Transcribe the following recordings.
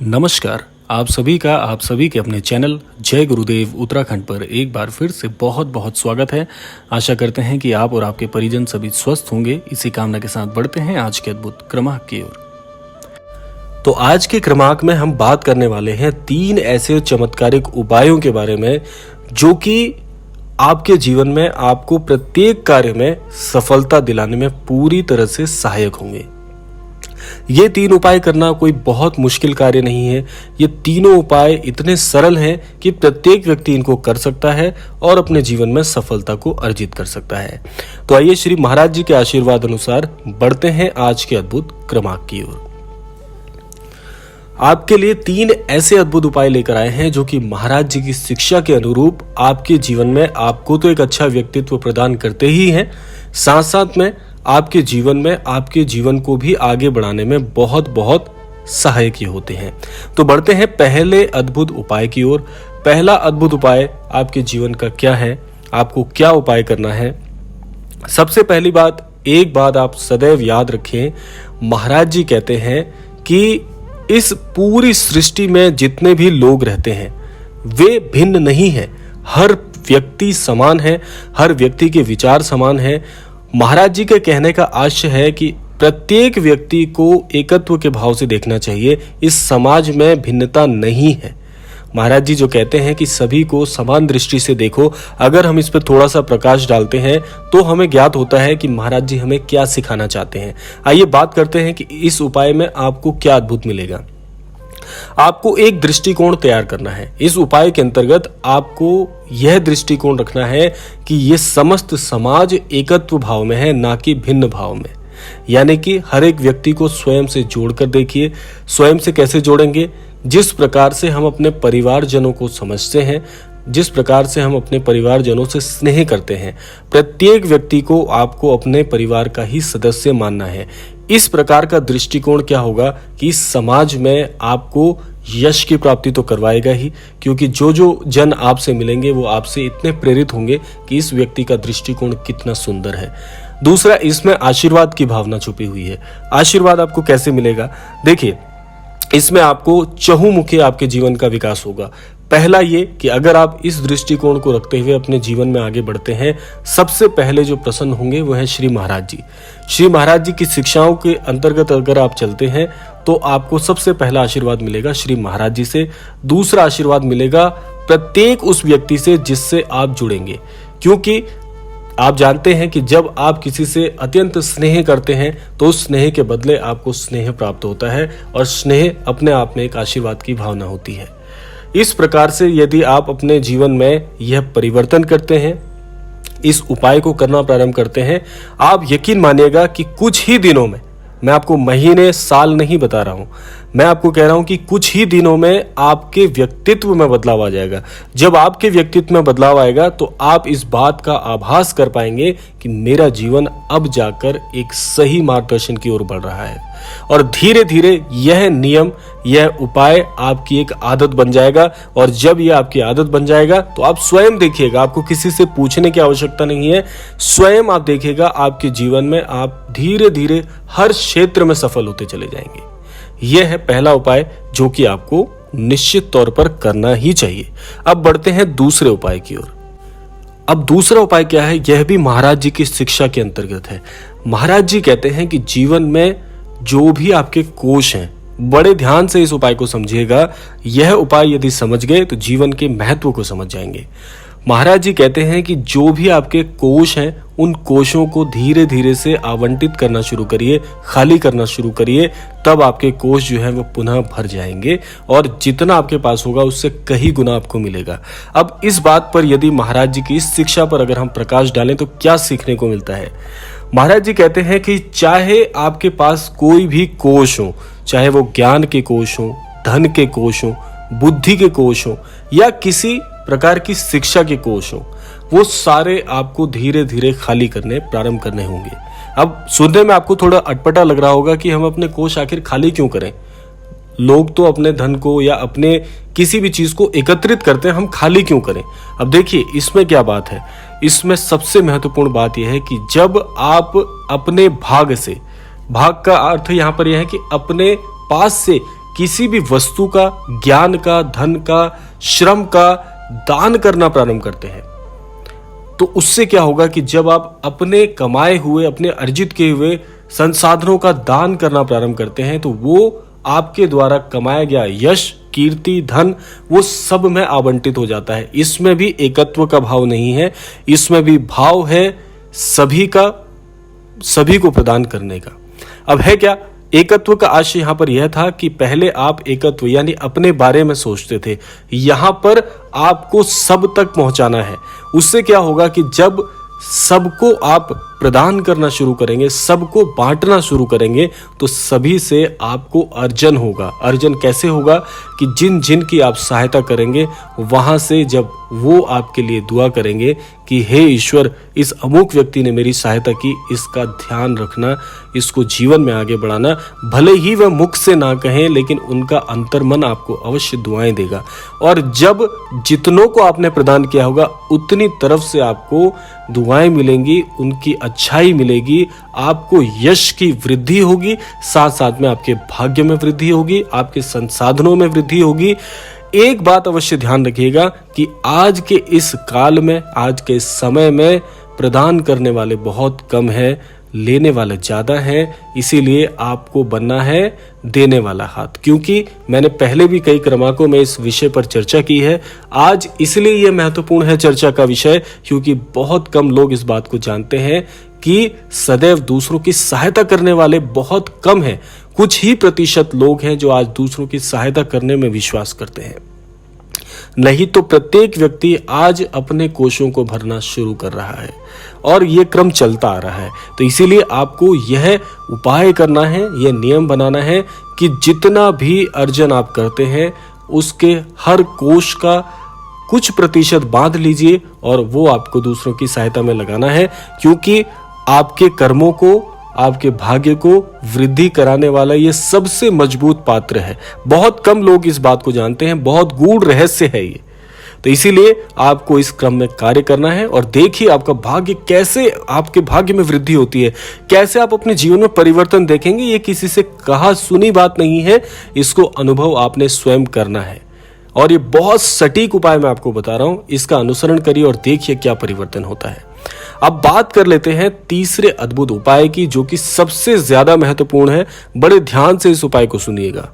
नमस्कार। आप सभी का आप सभी के अपने चैनल जय गुरुदेव उत्तराखंड पर एक बार फिर से बहुत बहुत स्वागत है। आशा करते हैं कि आप और आपके परिजन सभी स्वस्थ होंगे। इसी कामना के साथ बढ़ते हैं आज के अद्भुत क्रमांक की ओर। तो आज के क्रमांक में हम बात करने वाले हैं 3 ऐसे चमत्कारिक उपायों के बारे में जो कि आपके जीवन में आपको प्रत्येक कार्य में सफलता दिलाने में पूरी तरह से सहायक होंगे। ये 3 उपाय करना कोई बहुत मुश्किल कार्य नहीं है। ये तीनों उपाय इतने सरल हैं कि प्रत्येक व्यक्ति इनको कर सकता है और अपने जीवन में सफलता को अर्जित कर सकता है। तो आइए श्री महाराज जी के आशीर्वाद अनुसार बढ़ते हैं आज के अद्भुत क्रमांक की ओर। आपके लिए 3 ऐसे अद्भुत उपाय लेकर आए हैं जो कि महाराज जी की शिक्षा के अनुरूप आपके जीवन में आपको तो एक अच्छा व्यक्तित्व प्रदान करते ही हैं, साथ साथ में आपके जीवन में आपके जीवन को भी आगे बढ़ाने में बहुत बहुत सहायक होते हैं। तो बढ़ते हैं पहले अद्भुत उपाय की ओर। पहला अद्भुत उपाय आपके जीवन का क्या है, आपको क्या उपाय करना है। सबसे पहली बात, एक बात आप सदैव याद रखें, महाराज जी कहते हैं कि इस पूरी सृष्टि में जितने भी लोग रहते हैं वे भिन्न नहीं है। हर व्यक्ति समान है, हर व्यक्ति के विचार समान है। महाराज जी के कहने का आशय है कि प्रत्येक व्यक्ति को एकत्व के भाव से देखना चाहिए। इस समाज में भिन्नता नहीं है। महाराज जी जो कहते हैं कि सभी को समान दृष्टि से देखो, अगर हम इस पर थोड़ा सा प्रकाश डालते हैं तो हमें ज्ञात होता है कि महाराज जी हमें क्या सिखाना चाहते हैं। आइए बात करते हैं कि इस उपाय में आपको क्या अद्भुत मिलेगा। आपको एक दृष्टिकोण तैयार करना है। इस उपाय के अंतर्गत आपको यह दृष्टिकोण रखना है कि यह समस्त समाज एकत्व भाव में है, ना कि भिन्न भाव में। यानी कि हर एक व्यक्ति को स्वयं से जोड़कर देखिए। स्वयं से कैसे जोड़ेंगे? जिस प्रकार से हम अपने परिवारजनों को समझते हैं, जिस प्रकार से हम अपने परिवारजनों से स्नेह करते हैं, प्रत्येक व्यक्ति को आपको अपने परिवार का ही सदस्य मानना है। इस प्रकार का दृष्टिकोण क्या होगा कि समाज में आपको यश की प्राप्ति तो करवाएगा ही, क्योंकि जो जो जन आपसे मिलेंगे वो आपसे इतने प्रेरित होंगे कि इस व्यक्ति का दृष्टिकोण कितना सुंदर है। दूसरा, इसमें आशीर्वाद की भावना छुपी हुई है। आशीर्वाद आपको कैसे मिलेगा? देखिए, इसमें आपको चहुमुखी आपके जीवन का विकास होगा। पहला ये कि अगर आप इस दृष्टिकोण को रखते हुए अपने जीवन में आगे बढ़ते हैं, सबसे पहले जो प्रसन्न होंगे वो है श्री महाराज जी। श्री महाराज जी की शिक्षाओं के अंतर्गत अगर आप चलते हैं तो आपको सबसे पहला आशीर्वाद मिलेगा श्री महाराज जी से। दूसरा आशीर्वाद मिलेगा प्रत्येक उस व्यक्ति से जिससे आप जुड़ेंगे, क्योंकि आप जानते हैं कि जब आप किसी से अत्यंत स्नेह करते हैं तो उस स्नेह के बदले आपको स्नेह प्राप्त होता है, और स्नेह अपने आप में एक आशीर्वाद की भावना होती है। इस प्रकार से यदि आप अपने जीवन में यह परिवर्तन करते हैं, इस उपाय को करना प्रारंभ करते हैं, आप यकीन मानिएगा कि कुछ ही दिनों में, मैं आपको महीने साल नहीं बता रहा हूं, मैं आपको कह रहा हूं कि कुछ ही दिनों में आपके व्यक्तित्व में बदलाव आ जाएगा। जब आपके व्यक्तित्व में बदलाव आएगा तो आप इस बात का आभास कर पाएंगे कि मेरा जीवन अब जाकर एक सही मार्गदर्शन की ओर बढ़ रहा है, और धीरे धीरे यह नियम, यह उपाय आपकी एक आदत बन जाएगा। और जब यह आपकी आदत बन जाएगा तो आप स्वयं देखिएगा, आपको किसी से पूछने की आवश्यकता नहीं है। स्वयं आप देखिएगा आपके जीवन में आप धीरे धीरे हर क्षेत्र में सफल होते चले जाएंगे। यह है पहला उपाय जो कि आपको निश्चित तौर पर करना ही चाहिए। अब बढ़ते हैं दूसरे उपाय की ओर। अब दूसरा उपाय क्या है? यह भी महाराज जी की शिक्षा के अंतर्गत है। महाराज जी कहते हैं कि जीवन में जो भी आपके कोश हैं, बड़े ध्यान से इस उपाय को समझिएगा। यह उपाय यदि समझ गए तो जीवन के महत्व को समझ जाएंगे। महाराज जी कहते हैं कि जो भी आपके कोश हैं, उन कोशों को धीरे धीरे से आवंटित करना शुरू करिए, खाली करना शुरू करिए। तब आपके कोश जो है वो पुनः भर जाएंगे, और जितना आपके पास होगा उससे कई गुना आपको मिलेगा। अब इस बात पर यदि महाराज जी की इस शिक्षा पर अगर हम प्रकाश डालें तो क्या सीखने को मिलता है? महाराज जी कहते हैं कि चाहे आपके पास कोई भी कोश हो, चाहे वो ज्ञान के कोश हो, धन के कोश हो, बुद्धि के कोश हो, या किसी प्रकार की शिक्षा के कोश हो, वो सारे आपको धीरे धीरे खाली करने प्रारंभ करने होंगे। अब सुनने में आपको थोड़ा अटपटा लग रहा होगा कि हम अपने कोश आखिर खाली क्यों करें। लोग तो अपने धन को या अपने किसी भी चीज को एकत्रित करते हैं, हम खाली क्यों करें? अब देखिए, इसमें क्या बात है। इसमें सबसे महत्वपूर्ण बात यह है कि जब आप अपने भाग से, भाग का अर्थ यहां पर यह है कि अपने पास से किसी भी वस्तु का, ज्ञान का, धन का, श्रम का दान करना प्रारंभ करते हैं, तो उससे क्या होगा कि जब आप अपने कमाए हुए, अपने अर्जित किए हुए संसाधनों का दान करना प्रारंभ करते हैं, तो वो आपके द्वारा कमाया गया यश, कीर्ति, धन, वो सब में आवंटित हो जाता है। इसमें भी एकत्व का भाव नहीं है, इसमें भी भाव है सभी का, सभी को प्रदान करने का। अब है क्या, एकत्व का आशय यहां पर यह था कि पहले आप एकत्व यानी अपने बारे में सोचते थे, यहां पर आपको सब तक पहुंचाना है। उससे क्या होगा कि जब सबको आप प्रदान करना शुरू करेंगे, सबको बांटना शुरू करेंगे, तो सभी से आपको अर्जन होगा। अर्जन कैसे होगा कि जिन जिन की आप सहायता करेंगे, वहां से जब वो आपके लिए दुआ करेंगे कि हे ईश्वर, इस अमुक व्यक्ति ने मेरी सहायता की, इसका ध्यान रखना, इसको जीवन में आगे बढ़ाना, भले ही वह मुख से ना कहें, लेकिन उनका अंतर्मन आपको अवश्य दुआएं देगा। और जब जितनों को आपने प्रदान किया होगा, उतनी तरफ से आपको दुआएं मिलेंगी, उनकी अच्छाई मिलेगी, आपको यश की वृद्धि होगी, साथ साथ में आपके भाग्य में वृद्धि होगी, आपके संसाधनों में वृद्धि होगी। एक बात अवश्य ध्यान रखिएगा कि आज के इस काल में, आज के इस समय में प्रदान करने वाले बहुत कम है, लेने वाले ज्यादा है। इसीलिए आपको बनना है देने वाला हाथ। क्योंकि मैंने पहले भी कई क्रमांकों में इस विषय पर चर्चा की है। आज इसलिए यह महत्वपूर्ण है चर्चा का विषय, क्योंकि बहुत कम लोग इस बात को जानते हैं कि सदैव दूसरों की सहायता करने वाले बहुत कम हैं। कुछ ही प्रतिशत लोग हैं जो आज दूसरों की सहायता करने में विश्वास करते हैं। नहीं तो प्रत्येक व्यक्ति आज अपने कोषों को भरना शुरू कर रहा है और ये क्रम चलता आ रहा है। तो इसीलिए आपको यह उपाय करना है, यह नियम बनाना है कि जितना भी अर्जन आप करते हैं, उसके हर कोष का कुछ प्रतिशत बांध लीजिए और वो आपको दूसरों की सहायता में लगाना है। क्योंकि आपके कर्मों को, आपके भाग्य को वृद्धि कराने वाला ये सबसे मजबूत पात्र है। बहुत कम लोग इस बात को जानते हैं, बहुत गूढ़ रहस्य है ये। तो इसीलिए आपको इस क्रम में कार्य करना है और देखिए आपका भाग्य कैसे, आपके भाग्य में वृद्धि होती है, कैसे आप अपने जीवन में परिवर्तन देखेंगे। ये किसी से कहा सुनी बात नहीं है, इसको अनुभव आपने स्वयं करना है। और ये बहुत सटीक उपाय मैं आपको बता रहा हूं, इसका अनुसरण करिए और देखिए क्या परिवर्तन होता है। अब बात कर लेते हैं तीसरे अद्भुत उपाय की, जो कि सबसे ज्यादा महत्वपूर्ण है। बड़े ध्यान से इस उपाय को सुनिएगा।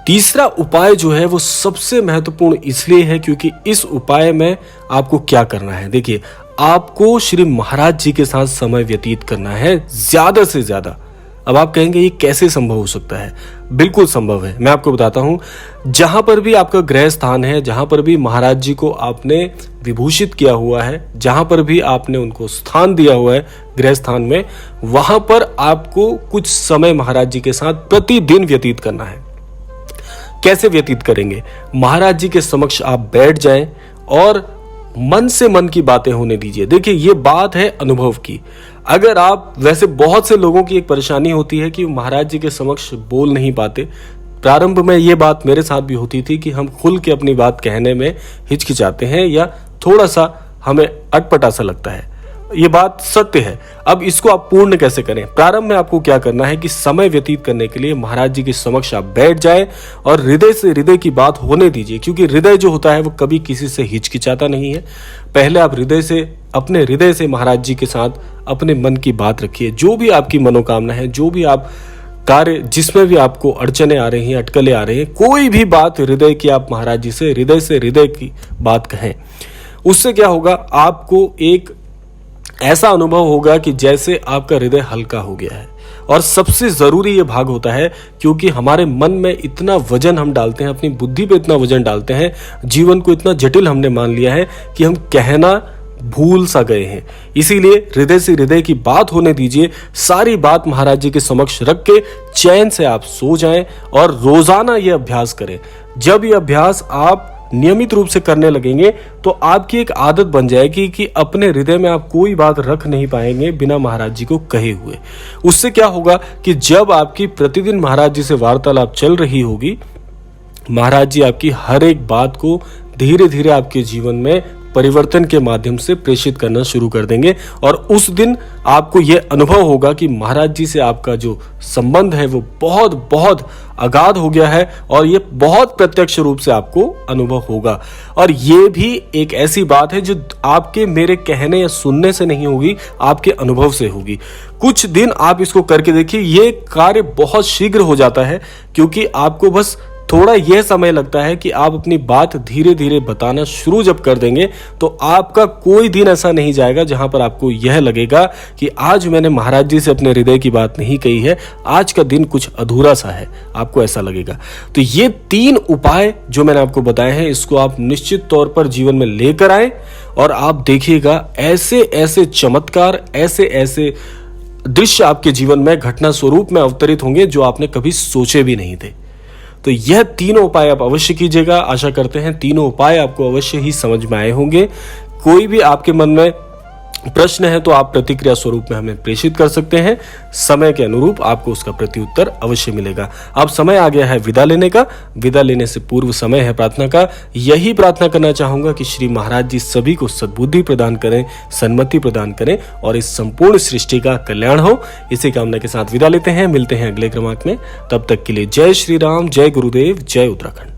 तीसरा उपाय जो है वो सबसे महत्वपूर्ण इसलिए है क्योंकि इस उपाय में आपको क्या करना है। देखिए, आपको श्री महाराज जी के साथ समय व्यतीत करना है ज्यादा से ज्यादा। अब आप कहेंगे ये कैसे संभव हो सकता है? बिल्कुल संभव है, मैं आपको बताता हूं। जहां पर भी आपका गृह स्थान है, जहां पर भी महाराज जी को आपने विभूषित किया हुआ है, जहां पर भी आपने उनको स्थान दिया हुआ है गृह स्थान में, वहां पर आपको कुछ समय महाराज जी के साथ प्रतिदिन व्यतीत करना है। कैसे व्यतीत करेंगे? महाराज जी के समक्ष आप बैठ जाएं और मन से मन की बातें होने दीजिए। देखिए, ये बात है अनुभव की। अगर आप, वैसे बहुत से लोगों की एक परेशानी होती है कि महाराज जी के समक्ष बोल नहीं पाते। प्रारंभ में ये बात मेरे साथ भी होती थी कि हम खुल के अपनी बात कहने में हिचकिचाते हैं या थोड़ा सा हमें अटपटा सा लगता है। ये बात सत्य है। अब इसको आप पूर्ण कैसे करें? प्रारंभ में आपको क्या करना है कि समय व्यतीत करने के लिए महाराज जी के समक्ष आप बैठ जाएं और हृदय से हृदय की बात होने दीजिए। क्योंकि हृदय जो होता है वो कभी किसी से हिचकिचाता नहीं है। पहले आप हृदय से, अपने हृदय से महाराज जी के साथ अपने मन की बात रखिए। जो भी आपकी मनोकामना है, जो भी आप कार्य, जिसमें भी आपको अड़चने आ रही हैं, अटकलें आ रही हैं, कोई भी बात हृदय की आप महाराज जी से हृदय की बात कहें। उससे क्या होगा, आपको एक ऐसा अनुभव होगा कि जैसे आपका हृदय हल्का हो गया है। और सबसे जरूरी ये भाग होता है, क्योंकि हमारे मन में इतना वजन हम डालते हैं, अपनी बुद्धि पे इतना वजन डालते हैं, जीवन को इतना जटिल हमने मान लिया है कि हम कहना भूल सा गए हैं। इसीलिए हृदय से हृदय की बात होने दीजिए। सारी बात महाराज जी के समक्ष रख के चैन से आप सो जाएं और रोजाना ये अभ्यास करें। जब ये अभ्यास आप नियमित रूप से करने लगेंगे तो आपकी एक आदत बन जाएगी कि अपने हृदय में आप कोई बात रख नहीं पाएंगे बिना महाराज जी को कहे हुए। उससे क्या होगा कि जब आपकी प्रतिदिन महाराज जी से वार्तालाप चल रही होगी, महाराज जी आपकी हर एक बात को धीरे धीरे आपके जीवन में परिवर्तन के माध्यम से प्रेषित करना शुरू कर देंगे और उस दिन आपको यह अनुभव होगा कि महाराज जी से आपका जो संबंध है वो बहुत बहुत अगाध हो गया है और ये बहुत प्रत्यक्ष रूप से आपको अनुभव होगा। और ये भी एक ऐसी बात है जो आपके मेरे कहने या सुनने से नहीं होगी, आपके अनुभव से होगी। कुछ दिन आप इसको करके देखिए, ये कार्य बहुत शीघ्र हो जाता है क्योंकि आपको बस थोड़ा यह समय लगता है कि आप अपनी बात धीरे धीरे बताना शुरू जब कर देंगे तो आपका कोई दिन ऐसा नहीं जाएगा जहां पर आपको यह लगेगा कि आज मैंने महाराज जी से अपने हृदय की बात नहीं कही है, आज का दिन कुछ अधूरा सा है, आपको ऐसा लगेगा। तो ये 3 उपाय जो मैंने आपको बताए हैं, इसको आप निश्चित तौर पर जीवन में लेकर आए और आप देखिएगा ऐसे ऐसे चमत्कार, ऐसे ऐसे दृश्य आपके जीवन में घटना स्वरूप में अवतरित होंगे जो आपने कभी सोचे भी नहीं थे। तो यह 3 उपाय आप अवश्य कीजिएगा। आशा करते हैं 3 उपाय आपको अवश्य ही समझ में आए होंगे। कोई भी आपके मन में प्रश्न है तो आप प्रतिक्रिया स्वरूप में हमें प्रेषित कर सकते हैं। समय के अनुरूप आपको उसका प्रत्युत्तर अवश्य मिलेगा। अब समय आ गया है विदा लेने का। विदा लेने से पूर्व समय है प्रार्थना का। यही प्रार्थना करना चाहूंगा कि श्री महाराज जी सभी को सद्बुद्धि प्रदान करें, सन्मति प्रदान करें और इस संपूर्ण सृष्टि का कल्याण हो। इसी कामना के साथ विदा लेते हैं। मिलते हैं अगले क्रमांक में। तब तक के लिए जय श्री राम, जय गुरुदेव, जय उत्तराखंड।